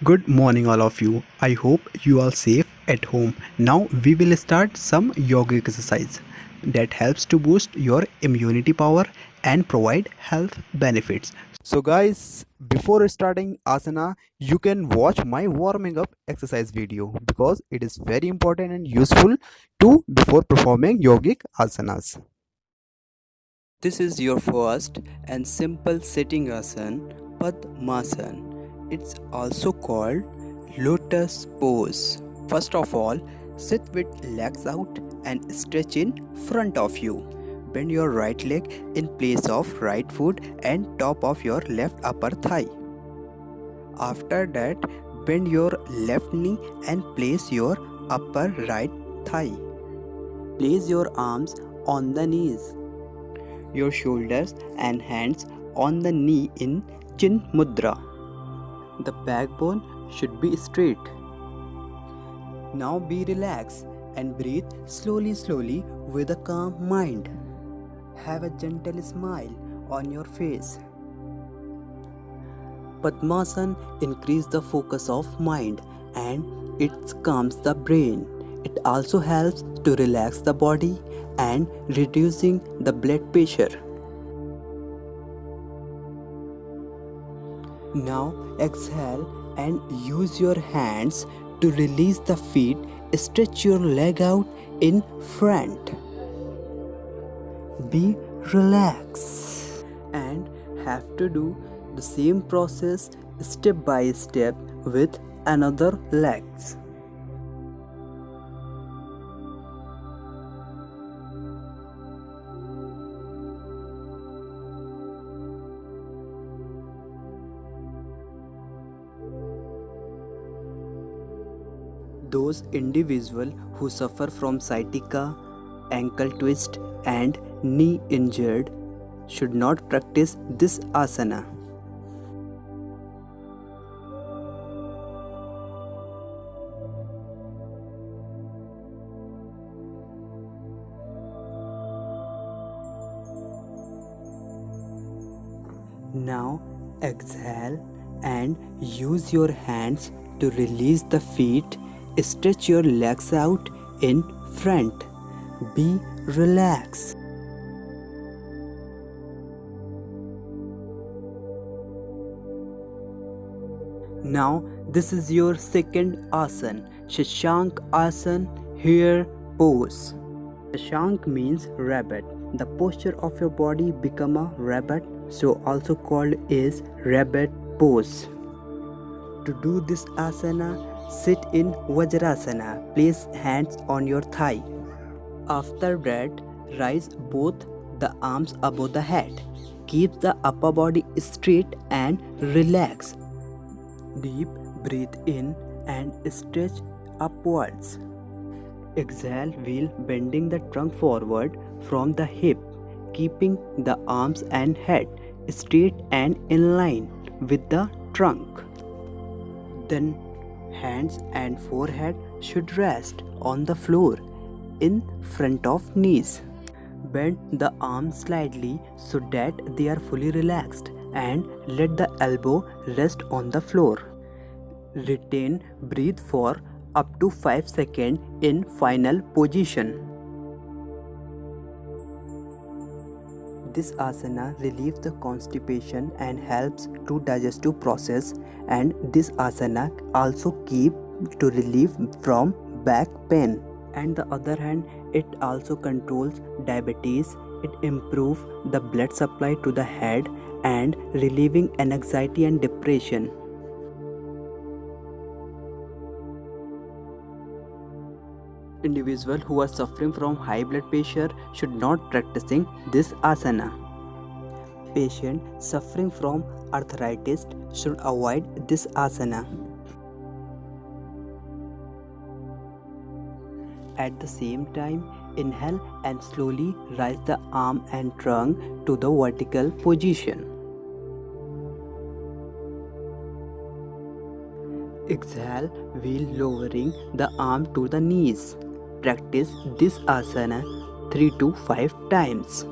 Good morning all of you. I hope you are safe at home. Now we will start some yogic exercise that helps to boost your immunity power and provide health benefits. So guys, before starting asana, you can watch my warming up exercise video because it is very important and useful to before performing yogic asanas. This is your first and simple sitting asana, Padmasana. It's also called Lotus pose. First of all, sit with legs out and stretch in front of you. Bend your right leg in place of right foot and top of your left upper thigh. After that, bend your left knee and place your upper right thigh. Place your arms on the knees, your shoulders and hands on the knee in chin mudra. The backbone should be straight. Now be relaxed and breathe slowly with a calm mind. Have a gentle smile on your face. Padmasana increases the focus of mind and it calms the brain. It also helps to relax the body and reducing the blood pressure. Now exhale and use your hands to release the feet. Stretch your leg out in front. Be relaxed and have to do the same process step by step with another legs. Those individuals who suffer from sciatica, ankle twist and knee injured should not practice this asana. Now exhale and use your hands to release the feet. Stretch your legs out in front. Be relaxed. Now this is your second asana, Shashankasana, Hare pose. Shashank means rabbit. The posture of your body become a rabbit, so also called is rabbit pose. To do this asana, sit in Vajrasana. Place hands on your thigh. After that, rise both the arms above the head. Keep the upper body straight and relax. Deep breathe in and stretch upwards. Exhale while bending the trunk forward from the hip, keeping the arms and head straight and in line with the trunk. Then hands and forehead should rest on the floor in front of knees. Bend the arms slightly so that they are fully relaxed and let the elbow rest on the floor. Retain breathe for up to 5 seconds in final position. This asana relieves the constipation and helps to digestive process, and this asana also keep to relief from back pain. And the other hand, it also controls diabetes. It improves the blood supply to the head and relieving anxiety and depression. Individuals who are suffering from high blood pressure should not practicing this asana. Patients suffering from arthritis should avoid this asana. At the same time, inhale and slowly rise the arm and trunk to the vertical position. Exhale while lowering the arm to the knees. Practice this asana 3 to 5 times.